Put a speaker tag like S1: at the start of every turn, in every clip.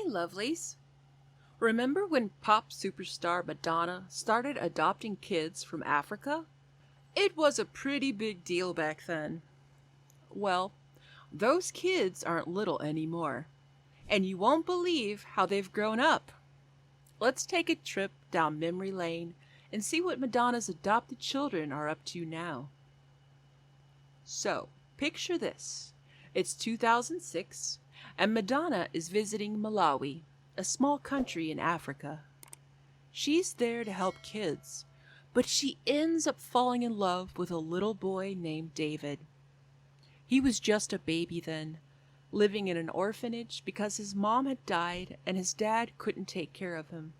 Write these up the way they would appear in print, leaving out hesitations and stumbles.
S1: Hey, lovelies. Remember when pop superstar Madonna started adopting kids from Africa? It was a pretty big deal back then. Well, those kids aren't little anymore, and you won't believe how they've grown up. Let's take a trip down memory lane and see what Madonna's adopted children are up to now. So, picture this. It's 2006, and Madonna is visiting Malawi, a small country in Africa. She's there to help kids, but she ends up falling in love with a little boy named David. He was just a baby then, living in an orphanage because his mom had died and his dad couldn't take care of him.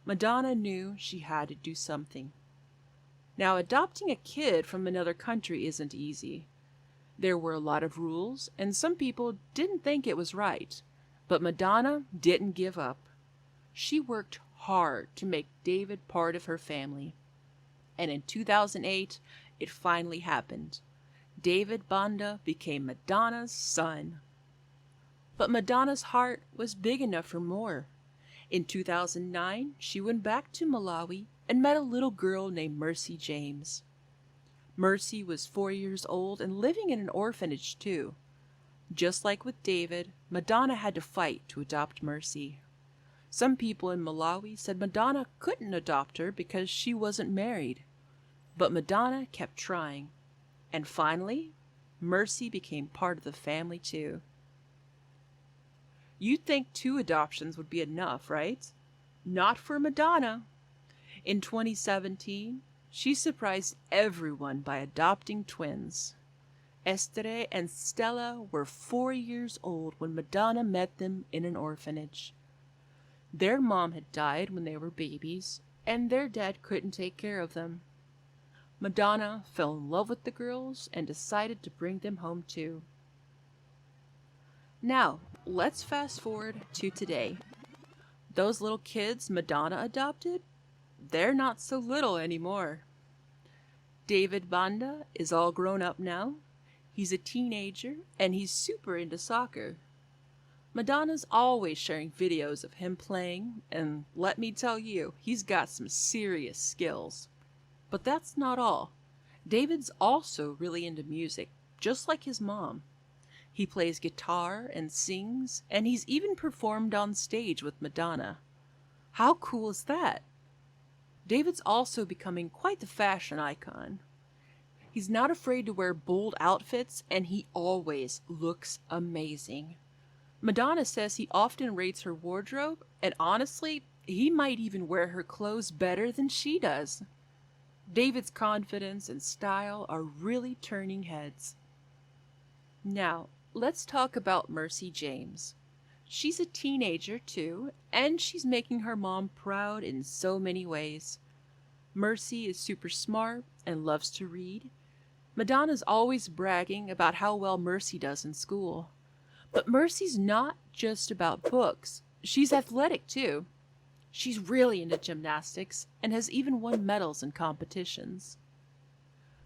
S1: Madonna knew she had to do something. Now, adopting a kid from another country isn't easy. There were a lot of rules, and some people didn't think it was right. But Madonna didn't give up. She worked hard to make David part of her family. And in 2008, it finally happened. David Banda became Madonna's son. But Madonna's heart was big enough for more. In 2009, she went back to Malawi and met a little girl named Mercy James. Mercy was 4 years old and living in an orphanage too. Just like with David, Madonna had to fight to adopt Mercy. Some people in Malawi said Madonna couldn't adopt her because she wasn't married. But Madonna kept trying. And finally, Mercy became part of the family too. You'd think 2 adoptions would be enough, right? Not for Madonna. In 2017, she surprised everyone by adopting twins. Estere and Stella were 4 years old when Madonna met them in an orphanage. Their mom had died when they were babies, and their dad couldn't take care of them. Madonna fell in love with the girls and decided to bring them home too. Now, let's fast forward to today. Those little kids Madonna adopted, they're not so little anymore. David Banda is all grown up now. He's a teenager, and he's super into soccer. Madonna's always sharing videos of him playing, and let me tell you, he's got some serious skills. But that's not all. David's also really into music, just like his mom. He plays guitar and sings, and he's even performed on stage with Madonna. How cool is that? David's also becoming quite the fashion icon. He's not afraid to wear bold outfits, and he always looks amazing. Madonna says he often rates her wardrobe, and honestly, he might even wear her clothes better than she does. David's confidence and style are really turning heads. Now, let's talk about Mercy James. She's a teenager too, and she's making her mom proud in so many ways. Mercy is super smart and loves to read. Madonna's always bragging about how well Mercy does in school. But Mercy's not just about books. She's athletic too. She's really into gymnastics and has even won medals in competitions.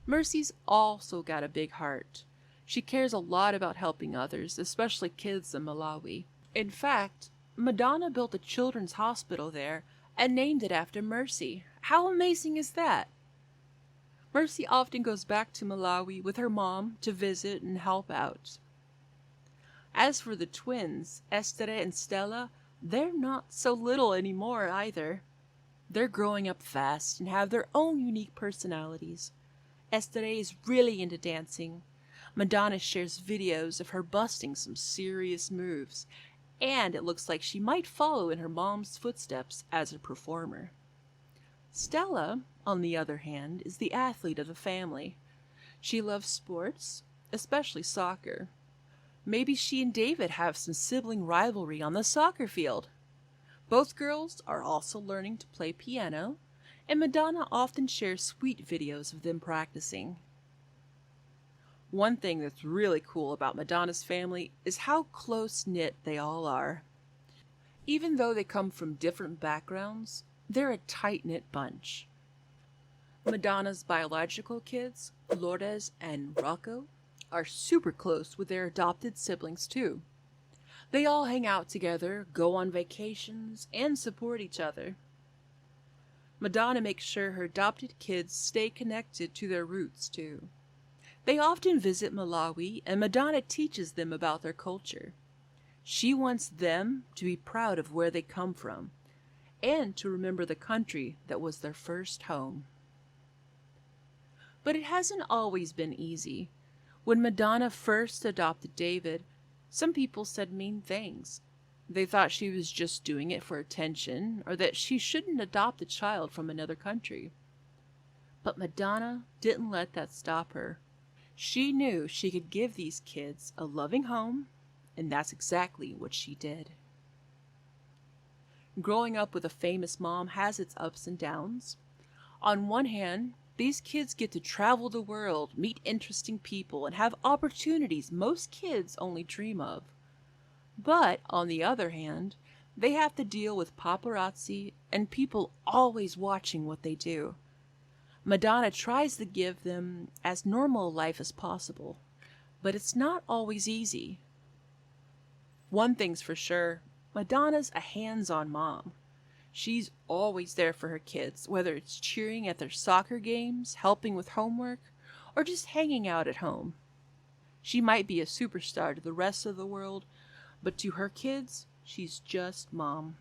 S1: Mercy's also got a big heart. She cares a lot about helping others, especially kids in Malawi. In fact, Madonna built a children's hospital there and named it after Mercy. How amazing is that? Mercy often goes back to Malawi with her mom to visit and help out. As for the twins, Estere and Stella, they're not so little anymore either. They're growing up fast and have their own unique personalities. Estere is really into dancing. Madonna shares videos of her busting some serious moves, and it looks like she might follow in her mom's footsteps as a performer. Stella, on the other hand, is the athlete of the family. She loves sports, especially soccer. Maybe she and David have some sibling rivalry on the soccer field. Both girls are also learning to play piano, and Madonna often shares sweet videos of them practicing. One thing that's really cool about Madonna's family is how close-knit they all are. Even though they come from different backgrounds, they're a tight-knit bunch. Madonna's biological kids, Lourdes and Rocco, are super close with their adopted siblings too. They all hang out together, go on vacations, and support each other. Madonna makes sure her adopted kids stay connected to their roots, too. They often visit Malawi, and Madonna teaches them about their culture. She wants them to be proud of where they come from and to remember the country that was their first home. But it hasn't always been easy. When Madonna first adopted David, some people said mean things. They thought she was just doing it for attention, or that she shouldn't adopt a child from another country. But Madonna didn't let that stop her. She knew she could give these kids a loving home, and that's exactly what she did. Growing up with a famous mom has its ups and downs. On one hand, these kids get to travel the world, meet interesting people, and have opportunities most kids only dream of. But, on the other hand, they have to deal with paparazzi and people always watching what they do. Madonna tries to give them as normal a life as possible, but it's not always easy. One thing's for sure, Madonna's a hands-on mom. She's always there for her kids, whether it's cheering at their soccer games, helping with homework, or just hanging out at home. She might be a superstar to the rest of the world, but to her kids, she's just mom.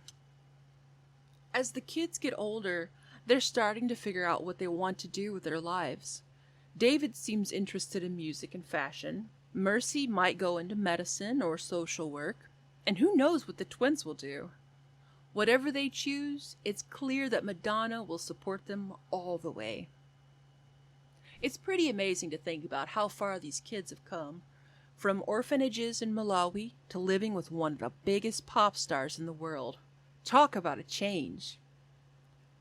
S1: As the kids get older, they're starting to figure out what they want to do with their lives. David seems interested in music and fashion. Mercy might go into medicine or social work. And who knows what the twins will do? Whatever they choose, it's clear that Madonna will support them all the way. It's pretty amazing to think about how far these kids have come. From orphanages in Malawi to living with one of the biggest pop stars in the world. Talk about a change.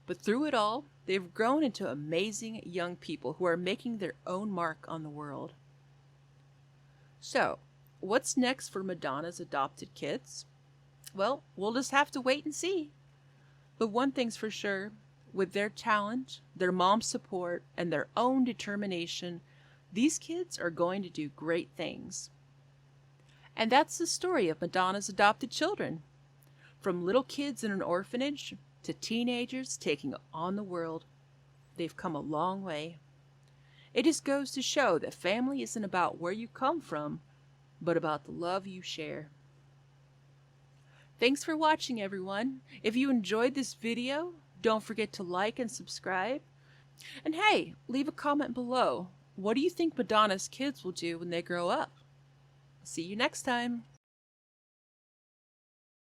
S1: But through it all, they've grown into amazing young people who are making their own mark on the world. So, what's next for Madonna's adopted kids? Well, we'll just have to wait and see. But one thing's for sure, with their talent, their mom's support, and their own determination, these kids are going to do great things. And that's the story of Madonna's adopted children. From little kids in an orphanage to teenagers taking on the world, they've come a long way. It just goes to show that family isn't about where you come from, but about the love you share. Thanks for watching, everyone. If you enjoyed this video, don't forget to like and subscribe. And hey, leave a comment below. What do you think Madonna's kids will do when they grow up? See you next time.